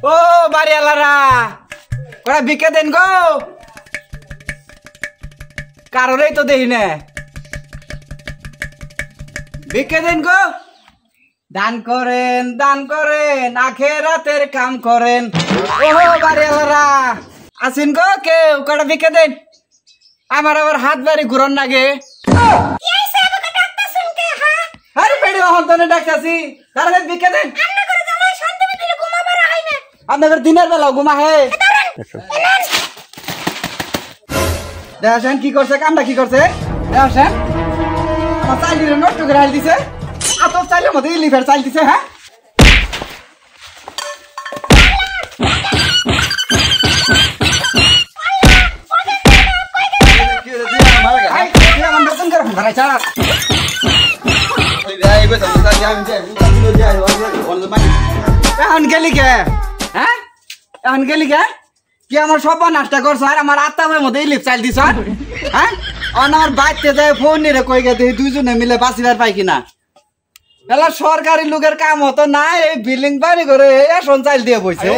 ও বাড়িওয়ালারা ওরা ভিক্ষা দেন গো কারোরই তো দেখি না ভিক্ষা দেন গো দান করেন আখেরাতের কাম করেন ও বাড়িওয়ালারা আসেন গো কেউ কটা ভিক্ষা দেন আমার আবার হাত বাড়ি ঘুরন লাগে আরে পেড়ি হন্তনে ডাকতাছি তাড়াতাড়ি ভিক্ষা দেন আপনাদের দিনের বেলা ঘুমা হে দেখেন কি করছে কামটা কি করছে দেখেন আমার চাইলে নষ্ট করে হাল দিছে এত চাইলে মধ্যে লিভার চাইল দিছে হ্যাঁ এখন গেলি কে হ্যাঁ এখন গেলি কে কি আমার সব নাস্তা করছো আর আমার আত্মার মধ্যে লিপ চাইল দিছ হ্যাঁ আমার বাইতে যায় ফোন নিয়ে কই গে দুইজনে মিলে বাঁচিবার পাই কিনা এলা সরকারি লোকের কাম হতো না এই বিল্ডিং বাড়ি করে এসন চাইল দিয়ে বইছে